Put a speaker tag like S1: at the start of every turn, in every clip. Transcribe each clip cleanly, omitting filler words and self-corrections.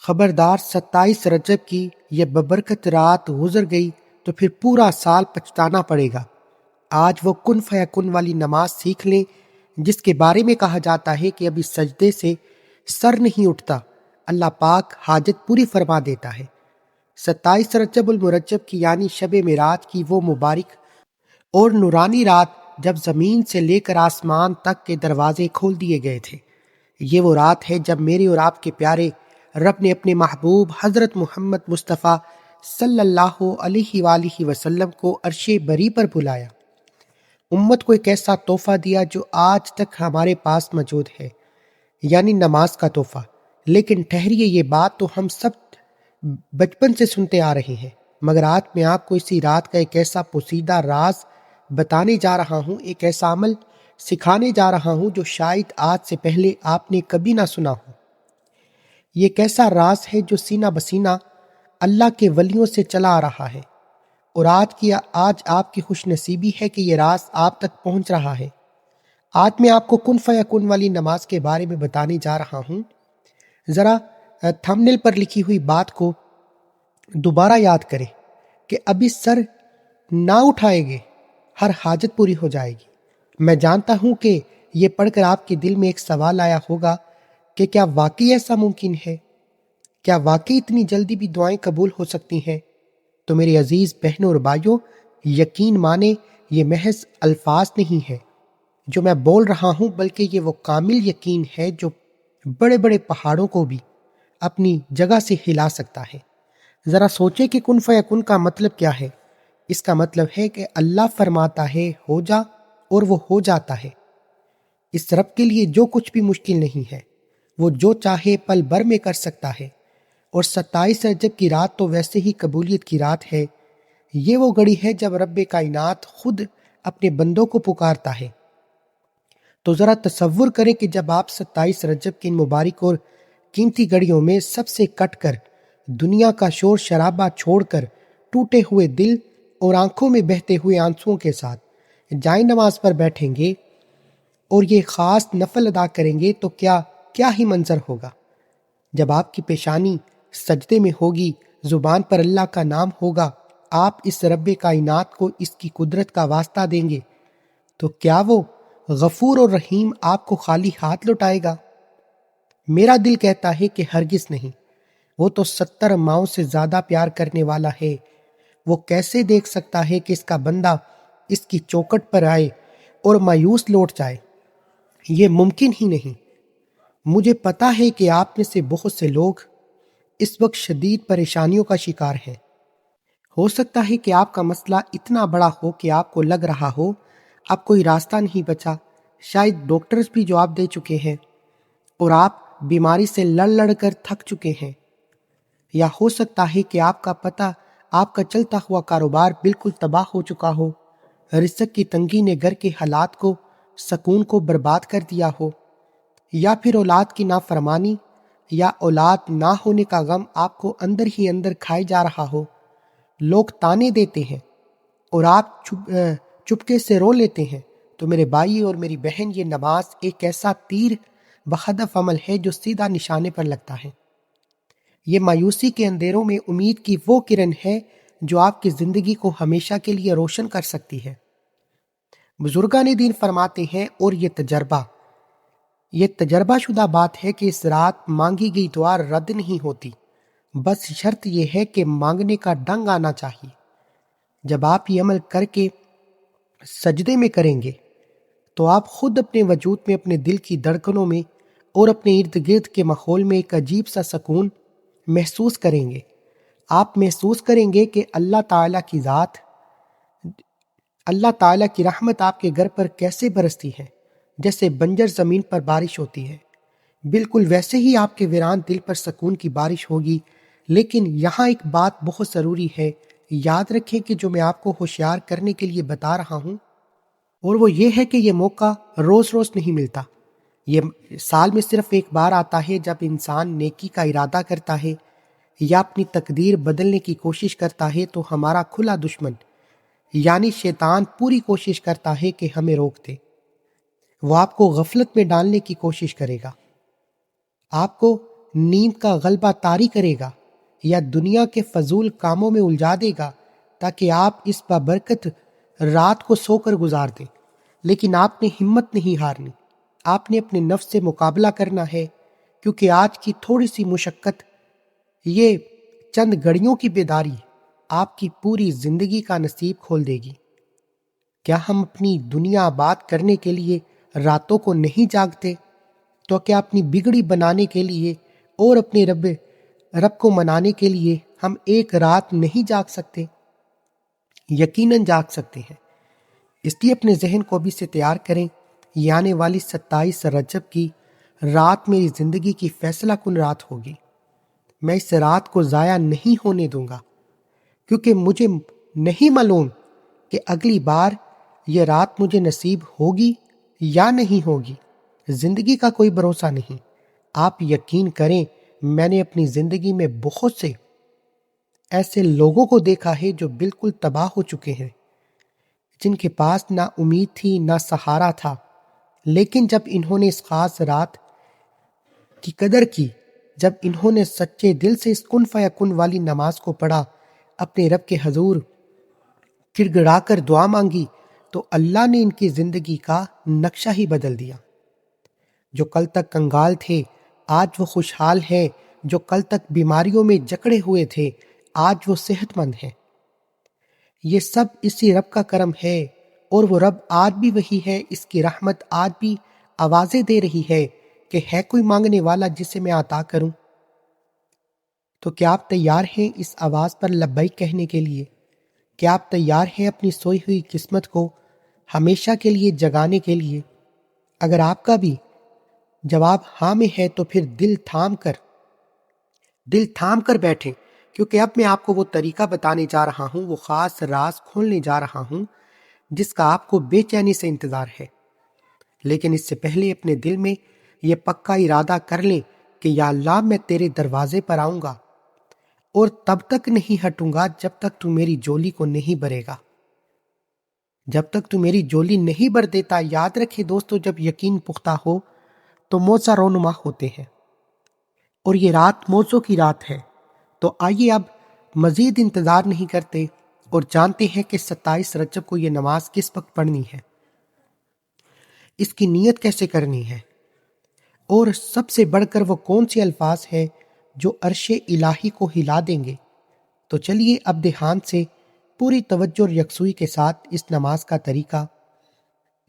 S1: خبردار 27 رجب کی یہ ببرکت رات گزر گئی تو پھر پورا سال پچھتانا پڑے گا۔ آج وہ کن فیکن والی نماز سیکھ لیں جس کے بارے میں کہا جاتا ہے کہ ابھی سجدے سے سر نہیں اٹھتا، اللہ پاک حاجت پوری فرما دیتا ہے۔ 27 رجب المرجب کی یعنی شب معراج کی وہ مبارک اور نورانی رات جب زمین سے لے کر آسمان تک کے دروازے کھول دیے گئے تھے، یہ وہ رات ہے جب میرے اور آپ کے پیارے رب نے اپنے محبوب حضرت محمد مصطفیٰ صلی اللہ علیہ وآلہ وسلم کو عرش بری پر بلایا، امت کو ایک ایسا تحفہ دیا جو آج تک ہمارے پاس موجود ہے، یعنی نماز کا تحفہ۔ لیکن ٹھہریے، یہ بات تو ہم سب بچپن سے سنتے آ رہے ہیں، مگر آج میں آپ کو اسی رات کا ایک ایسا پوشیدہ راز بتانے جا رہا ہوں، ایک ایسا عمل سکھانے جا رہا ہوں جو شاید آج سے پہلے آپ نے کبھی نہ سنا ہو۔ یہ ایک ایسا راز ہے جو سینہ بسینہ اللہ کے ولیوں سے چلا آ رہا ہے، اور آج آپ کی خوش نصیبی ہے کہ یہ راز آپ تک پہنچ رہا ہے۔ آج میں آپ کو کن فیکن والی نماز کے بارے میں بتانے جا رہا ہوں۔ ذرا تھمبنیل پر لکھی ہوئی بات کو دوبارہ یاد کریں کہ ابھی سر نہ اٹھائیں گے ہر حاجت پوری ہو جائے گی۔ میں جانتا ہوں کہ یہ پڑھ کر آپ کے دل میں ایک سوال آیا ہوگا کہ کیا واقعی ایسا ممکن ہے؟ کیا واقعی اتنی جلدی بھی دعائیں قبول ہو سکتی ہیں؟ تو میرے عزیز بہنوں اور بھائیوں، یقین مانے یہ محض الفاظ نہیں ہے جو میں بول رہا ہوں، بلکہ یہ وہ کامل یقین ہے جو بڑے بڑے پہاڑوں کو بھی اپنی جگہ سے ہلا سکتا ہے۔ ذرا سوچیں کہ کن فیکن کا مطلب کیا ہے۔ اس کا مطلب ہے کہ اللہ فرماتا ہے ہو جا اور وہ ہو جاتا ہے۔ اس رب کے لیے جو کچھ بھی مشکل نہیں ہے، وہ جو چاہے پل بھر میں کر سکتا ہے۔ اور 27 رجب کی رات تو ویسے ہی قبولیت کی رات ہے۔ یہ وہ گھڑی ہے جب رب کائنات خود اپنے بندوں کو پکارتا ہے۔ تو ذرا تصور کریں کہ جب آپ 27 رجب کی ان مبارک اور قیمتی گھڑیوں میں سب سے کٹ کر، دنیا کا شور شرابہ چھوڑ کر، ٹوٹے ہوئے دل اور آنکھوں میں بہتے ہوئے آنسوؤں کے ساتھ جائیں نماز پر بیٹھیں گے اور یہ خاص نفل ادا کریں گے تو کیا ہی منظر ہوگا۔ جب آپ کی پیشانی سجدے میں ہوگی، زبان پر اللہ کا نام ہوگا، آپ اس رب کائنات کو اس کی قدرت کا واسطہ دیں گے، تو کیا وہ غفور اور رحیم آپ کو خالی ہاتھ لوٹائے گا؟ میرا دل کہتا ہے کہ ہرگز نہیں۔ وہ تو 70 ماؤں سے زیادہ پیار کرنے والا ہے۔ وہ کیسے دیکھ سکتا ہے کہ اس کا بندہ اس کی چوکٹ پر آئے اور مایوس لوٹ جائے؟ یہ ممکن ہی نہیں۔ مجھے پتا ہے کہ آپ میں سے بہت سے لوگ اس وقت شدید پریشانیوں کا شکار ہیں۔ ہو سکتا ہے کہ آپ کا مسئلہ اتنا بڑا ہو کہ آپ کو لگ رہا ہو اب کوئی راستہ نہیں بچا، شاید ڈاکٹرز بھی جواب دے چکے ہیں اور آپ بیماری سے لڑ کر تھک چکے ہیں۔ یا ہو سکتا ہے کہ آپ کا چلتا ہوا کاروبار بالکل تباہ ہو چکا ہو، رزق کی تنگی نے گھر کے حالات کو، سکون کو برباد کر دیا ہو، یا پھر اولاد کی نافرمانی یا اولاد نہ ہونے کا غم آپ کو اندر ہی اندر کھائے جا رہا ہو۔ لوگ تانے دیتے ہیں اور آپ چپکے سے رو لیتے ہیں، تو میرے بھائی اور میری بہن، یہ نماز ایک ایسا تیر بہدف عمل ہے جو سیدھا نشانے پر لگتا ہے۔ یہ مایوسی کے اندھیروں میں امید کی وہ کرن ہے جو آپ کی زندگی کو ہمیشہ کے لیے روشن کر سکتی ہے۔ بزرگان دین فرماتے ہیں، اور یہ تجربہ شدہ بات ہے کہ اس رات مانگی گئی دعا رد نہیں ہوتی، بس شرط یہ ہے کہ مانگنے کا ڈنگ آنا چاہیے۔ جب آپ یہ عمل کر کے سجدے میں کریں گے تو آپ خود اپنے وجود میں، اپنے دل کی دھڑکنوں میں اور اپنے ارد گرد کے ماحول میں ایک عجیب سا سکون محسوس کریں گے۔ آپ محسوس کریں گے کہ اللہ تعالیٰ کی رحمت آپ کے گھر پر کیسے برستی ہے، جیسے بنجر زمین پر بارش ہوتی ہے، بالکل ویسے ہی آپ کے ویران دل پر سکون کی بارش ہوگی۔ لیکن یہاں ایک بات بہت ضروری ہے، یاد رکھیں کہ جو میں آپ کو ہوشیار کرنے کے لیے بتا رہا ہوں، اور وہ یہ ہے کہ یہ موقع روز روز نہیں ملتا۔ یہ سال میں صرف ایک بار آتا ہے جب انسان نیکی کا ارادہ کرتا ہے یا اپنی تقدیر بدلنے کی کوشش کرتا ہے، تو ہمارا کھلا دشمن یعنی شیطان پوری کوشش کرتا ہے کہ ہمیں روک دے۔ وہ آپ کو غفلت میں ڈالنے کی کوشش کرے گا، آپ کو نیند کا غلبہ طاری کرے گا یا دنیا کے فضول کاموں میں الجھا دے گا تاکہ آپ اس بابرکت رات کو سو کر گزار دیں۔ لیکن آپ نے ہمت نہیں ہارنی، آپ نے اپنے نفس سے مقابلہ کرنا ہے، کیونکہ آج کی تھوڑی سی مشقت، یہ چند گھڑیوں کی بیداری آپ کی پوری زندگی کا نصیب کھول دے گی۔ کیا ہم اپنی دنیا آباد کرنے کے لیے راتوں کو نہیں جاگتے؟ تو کیا اپنی بگڑی بنانے کے لیے اور اپنے رب کو منانے کے لیے ہم ایک رات نہیں جاگ سکتے؟ یقیناً جاگ سکتے ہیں۔ اس لیے اپنے ذہن کو بھی سے تیار کریں، یہ آنے والی 27 رجب کی رات میری زندگی کی فیصلہ کن رات ہوگی۔ میں اس رات کو ضائع نہیں ہونے دوں گا، کیونکہ مجھے نہیں معلوم کہ اگلی بار یہ رات مجھے نصیب ہوگی یا نہیں ہوگی۔ زندگی کا کوئی بھروسہ نہیں۔ آپ یقین کریں، میں نے اپنی زندگی میں بہت سے ایسے لوگوں کو دیکھا ہے جو بالکل تباہ ہو چکے ہیں، جن کے پاس نہ امید تھی نہ سہارا تھا، لیکن جب انہوں نے اس خاص رات کی قدر کی، جب انہوں نے سچے دل سے اس کن فیکن والی نماز کو پڑھا، اپنے رب کے حضور گڑ گڑا کر دعا مانگی، تو اللہ نے ان کی زندگی کا نقشہ ہی بدل دیا۔ جو کل تک کنگال تھے آج وہ خوشحال ہیں، جو کل تک بیماریوں میں جکڑے ہوئے تھے آج وہ صحت مند ہیں۔ یہ سب اسی رب کا کرم ہے، اور وہ رب آج بھی وہی ہے، اس کی رحمت آج بھی آوازیں دے رہی ہے کہ ہے کوئی مانگنے والا جسے میں عطا کروں۔ تو کیا آپ تیار ہیں اس آواز پر لبیک کہنے کے لیے؟ کیا آپ تیار ہیں اپنی سوئی ہوئی قسمت کو ہمیشہ کے لیے جگانے کے لیے؟ اگر آپ کا بھی جواب ہاں میں ہے تو پھر دل تھام کر بیٹھیں، کیونکہ اب میں آپ کو وہ طریقہ بتانے جا رہا ہوں، وہ خاص راز کھولنے جا رہا ہوں جس کا آپ کو بے چینی سے انتظار ہے۔ لیکن اس سے پہلے اپنے دل میں یہ پکا ارادہ کر لیں کہ یا اللہ، میں تیرے دروازے پر آؤں گا اور تب تک نہیں ہٹوں گا جب تک تو میری جولی کو نہیں بھرے گا۔ جب تک تو میری جولی نہیں بھر دیتا۔ یاد رکھے دوستو، جب یقین پختہ ہو تو موجزہ رونما ہوتے ہیں، اور یہ رات موجزوں کی رات ہے۔ تو آئیے اب مزید انتظار نہیں کرتے اور جانتے ہیں کہ 27 رجب کو یہ نماز کس وقت پڑھنی ہے، اس کی نیت کیسے کرنی ہے، اور سب سے بڑھ کر وہ کون سے الفاظ ہیں جو عرش الہی کو ہلا دیں گے۔ تو چلیے اب دھیان سے پوری توجہ اور یکسوئی کے ساتھ اس نماز کا طریقہ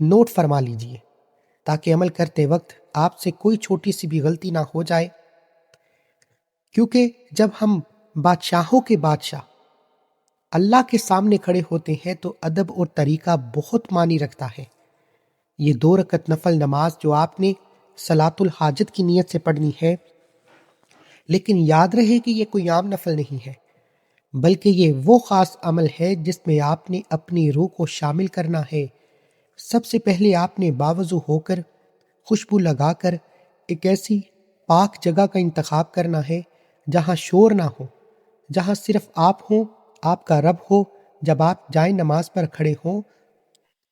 S1: نوٹ فرما لیجئے، تاکہ عمل کرتے وقت آپ سے کوئی چھوٹی سی بھی غلطی نہ ہو جائے، کیونکہ جب ہم بادشاہوں کے بادشاہ اللہ کے سامنے کھڑے ہوتے ہیں تو ادب اور طریقہ بہت معنی رکھتا ہے۔ یہ 2 رکعت نفل نماز جو آپ نے صلاۃ الحاجت کی نیت سے پڑھنی ہے، لیکن یاد رہے کہ یہ کوئی عام نفل نہیں ہے، بلکہ یہ وہ خاص عمل ہے جس میں آپ نے اپنی روح کو شامل کرنا ہے۔ سب سے پہلے آپ نے باوضو ہو کر، خوشبو لگا کر ایک ایسی پاک جگہ کا انتخاب کرنا ہے جہاں شور نہ ہو، جہاں صرف آپ ہوں، آپ کا رب ہو۔ جب آپ جائیں نماز پر کھڑے ہوں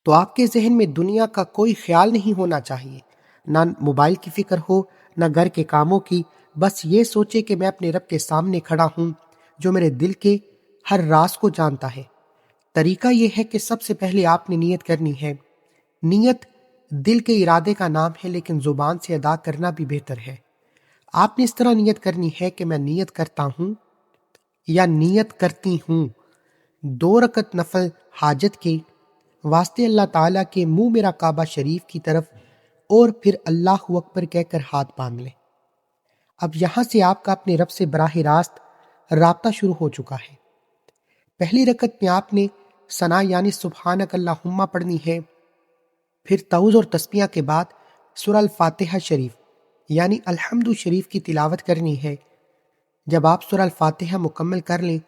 S1: تو آپ کے ذہن میں دنیا کا کوئی خیال نہیں ہونا چاہیے، نہ موبائل کی فکر ہو، نہ گھر کے کاموں کی۔ بس یہ سوچے کہ میں اپنے رب کے سامنے کھڑا ہوں جو میرے دل کے ہر راز کو جانتا ہے۔ طریقہ یہ ہے کہ سب سے پہلے آپ نے نیت کرنی ہے۔ نیت دل کے ارادے کا نام ہے، لیکن زبان سے ادا کرنا بھی بہتر ہے۔ آپ نے اس طرح نیت کرنی ہے کہ میں نیت کرتا ہوں یا نیت کرتی ہوں 2 رکعت نفل حاجت کے واسطے اللہ تعالیٰ کے منہ میرا کعبہ شریف کی طرف، اور پھر اللہ اکبر کہہ کر ہاتھ باندھ لیں۔ اب یہاں سے آپ کا اپنے رب سے براہ راست رابطہ شروع ہو چکا ہے۔ پہلی رکعت میں آپ نے ثنا یعنی سبحانک اللہم پڑھنی ہے، پھر تعوذ اور تسبیح کے بعد سورہ الفاتحہ شریف یعنی الحمد شریف کی تلاوت کرنی ہے۔ جب آپ سورہ الفاتحہ مکمل کر لیں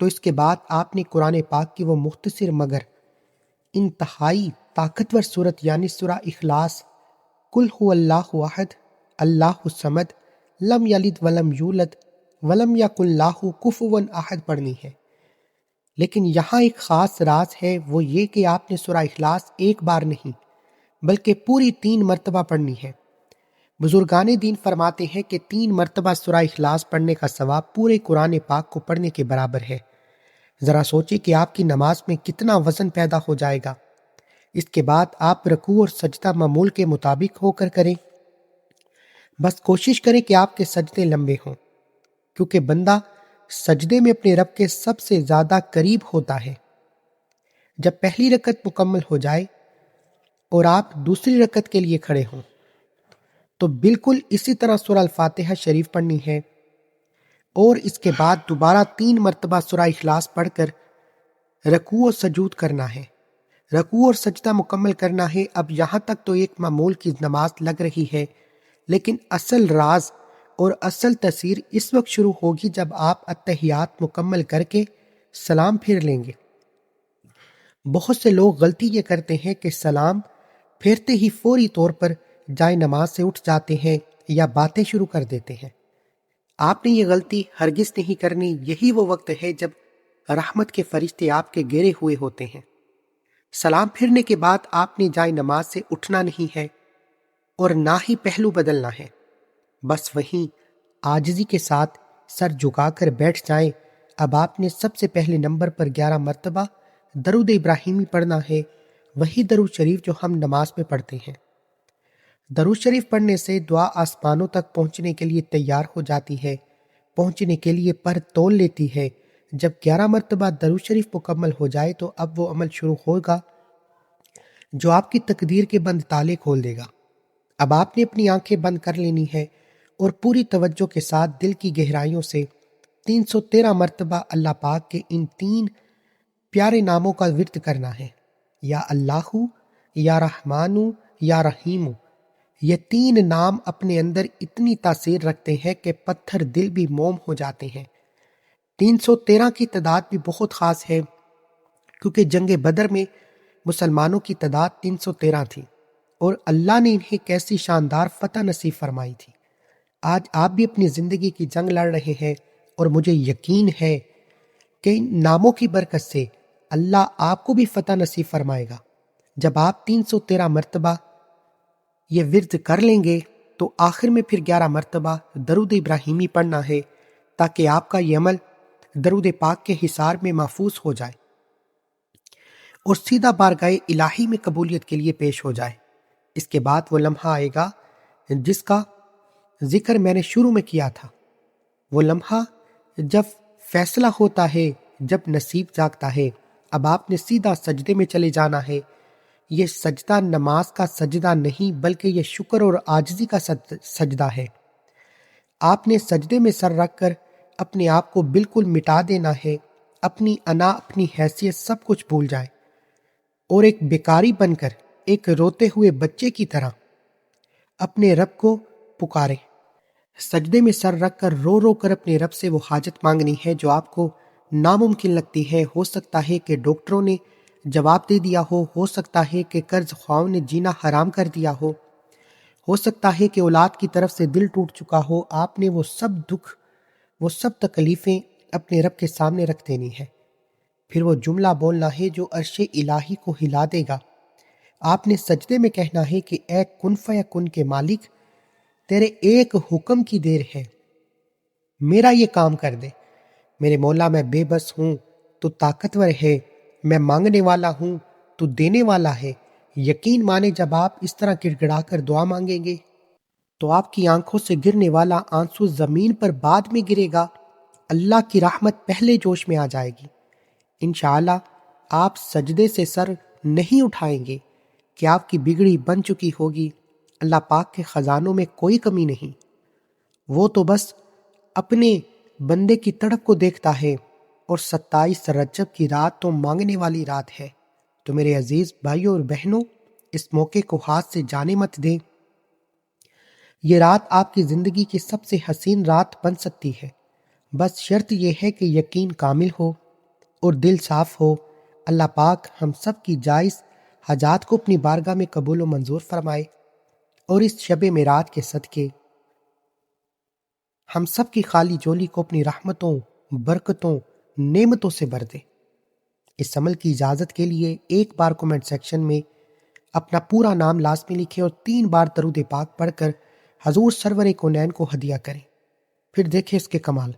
S1: تو اس کے بعد آپ نے قرآن پاک کی وہ مختصر مگر انتہائی طاقتور صورت یعنی سورہ اخلاص، قل هو اللہ احد اللہ الصمد لم یلد ولم یولد ولم یکن لہ کفوا احد پڑھنی ہے۔ لیکن یہاں ایک خاص راز ہے، وہ یہ کہ آپ نے سورہ اخلاص ایک بار نہیں بلکہ پوری 3 مرتبہ پڑھنی ہے۔ بزرگان دین فرماتے ہیں کہ 3 مرتبہ سورہ اخلاص پڑھنے کا ثواب پورے قرآن پاک کو پڑھنے کے برابر ہے۔ ذرا سوچیں کہ آپ کی نماز میں کتنا وزن پیدا ہو جائے گا۔ اس کے بعد آپ رکوع اور سجدہ معمول کے مطابق ہو کر کریں۔ بس کوشش کریں کہ آپ کے سجدے لمبے ہوں، کیونکہ بندہ سجدے میں اپنے رب کے سب سے زیادہ قریب ہوتا ہے۔ جب پہلی رکعت مکمل ہو جائے اور آپ دوسری رکعت کے لیے کھڑے ہوں تو بالکل اسی طرح سورہ الفاتحہ شریف پڑھنی ہے، اور اس کے بعد دوبارہ 3 مرتبہ سورہ اخلاص پڑھ کر رکوع و سجود کرنا ہے۔ رکوع اور سجدہ مکمل کرنا ہے۔ اب یہاں تک تو ایک معمول کی نماز لگ رہی ہے، لیکن اصل راز اور اصل تاثیر اس وقت شروع ہوگی جب آپ اتحیات مکمل کر کے سلام پھیر لیں گے۔ بہت سے لوگ غلطی یہ کرتے ہیں کہ سلام پھیرتے ہی فوری طور پر جائے نماز سے اٹھ جاتے ہیں یا باتیں شروع کر دیتے ہیں۔ آپ نے یہ غلطی ہرگز نہیں کرنی۔ یہی وہ وقت ہے جب رحمت کے فرشتے آپ کے گھیرے ہوئے ہوتے ہیں۔ سلام پھرنے کے بعد آپ نے جائے نماز سے اٹھنا نہیں ہے اور نہ ہی پہلو بدلنا ہے، بس وہیں عاجزی کے ساتھ سر جھکا کر بیٹھ جائیں۔ اب آپ نے سب سے پہلے نمبر پر 11 مرتبہ درود ابراہیمی پڑھنا ہے، وہی درود شریف جو ہم نماز میں پڑھتے ہیں۔ درود شریف پڑھنے سے دعا آسمانوں تک پہنچنے کے لیے تیار ہو جاتی ہے، پہنچنے کے لیے پر تول لیتی ہے۔ جب 11 مرتبہ درود شریف مکمل ہو جائے تو اب وہ عمل شروع ہوگا جو آپ کی تقدیر کے بند تالے کھول دے گا۔ اب آپ نے اپنی آنکھیں بند کر لینی ہے اور پوری توجہ کے ساتھ دل کی گہرائیوں سے 313 مرتبہ اللہ پاک کے ان 3 پیارے ناموں کا ورد کرنا ہے، یا اللہ، یا رحمان، یا رحیم۔ یہ 3 نام اپنے اندر اتنی تاثیر رکھتے ہیں کہ پتھر دل بھی موم ہو جاتے ہیں۔ 313 کی تعداد بھی بہت خاص ہے، کیونکہ جنگ بدر میں مسلمانوں کی تعداد 313 تھی اور اللہ نے انہیں کیسی شاندار فتح نصیب فرمائی تھی۔ آج آپ بھی اپنی زندگی کی جنگ لڑ رہے ہیں اور مجھے یقین ہے کہ ان ناموں کی برکت سے اللہ آپ کو بھی فتح نصیب فرمائے گا۔ جب آپ 313 مرتبہ یہ ورد کر لیں گے تو آخر میں پھر 11 مرتبہ درود ابراہیمی پڑھنا ہے، تاکہ آپ کا یہ عمل درود پاک کے حصار میں محفوظ ہو جائے اور سیدھا بارگاہ الہی میں قبولیت کے لیے پیش ہو جائے۔ اس کے بعد وہ لمحہ آئے گا جس کا ذکر میں نے شروع میں کیا تھا، وہ لمحہ جب فیصلہ ہوتا ہے، جب نصیب جاگتا ہے۔ اب آپ نے سیدھا سجدے میں چلے جانا ہے۔ یہ سجدہ نماز کا سجدہ نہیں بلکہ یہ شکر اور عاجزی کا سجدہ ہے۔ آپ نے سجدے میں سر رکھ کر اپنے آپ کو بالکل مٹا دینا ہے، اپنی انا، اپنی حیثیت سب کچھ بھول جائے اور ایک بیکاری بن کر، ایک روتے ہوئے بچے کی طرح اپنے رب کو پکارے۔ سجدے میں سر رکھ کر رو رو کر اپنے رب سے وہ حاجت مانگنی ہے جو آپ کو ناممکن لگتی ہے۔ ہو سکتا ہے کہ ڈاکٹروں نے جواب دے دیا ہو سکتا ہے کہ قرض خواہوں نے جینا حرام کر دیا ہو سکتا ہے کہ اولاد کی طرف سے دل ٹوٹ چکا ہو۔ آپ نے وہ سب دکھ، وہ سب تکلیفیں اپنے رب کے سامنے رکھ دینی ہے۔ پھر وہ جملہ بولنا ہے جو عرش الہی کو ہلا دے گا۔ آپ نے سجدے میں کہنا ہے کہ اے کن فیکن کے مالک، تیرے ایک حکم کی دیر ہے، میرا یہ کام کر دے۔ میرے مولا، میں بے بس ہوں، تو طاقتور ہے، میں مانگنے والا ہوں، تو دینے والا ہے۔ یقین مانے جب آپ اس طرح گڑ گڑا کر دعا مانگیں گے تو آپ کی آنکھوں سے گرنے والا آنسو زمین پر بعد میں گرے گا، اللہ کی رحمت پہلے جوش میں آ جائے گی۔ انشاءاللہ آپ سجدے سے سر نہیں اٹھائیں گے کہ آپ کی بگڑی بن چکی ہوگی۔ اللہ پاک کے خزانوں میں کوئی کمی نہیں، وہ تو بس اپنے بندے کی تڑپ کو دیکھتا ہے، اور 27 رجب کی رات تو مانگنے والی رات ہے۔ تو میرے عزیز بھائیوں اور بہنوں، اس موقع کو ہاتھ سے جانے مت دیں۔ یہ رات آپ کی زندگی کی سب سے حسین رات بن سکتی ہے، بس شرط یہ ہے کہ یقین کامل ہو اور دل صاف ہو۔ اللہ پاک ہم سب کی جائز حاجات کو اپنی بارگاہ میں قبول و منظور فرمائے، اور اس شب معراج کے صدقے ہم سب کی خالی جولی کو اپنی رحمتوں، برکتوں، نعمتوں سے بھر دے۔ اس عمل کی اجازت کے لیے ایک بار کمنٹ سیکشن میں اپنا پورا نام لازمی لکھیں اور 3 بار درود پاک پڑھ کر حضور سرور کونین کو ہدیہ کریں، پھر دیکھیں اس کے کمال۔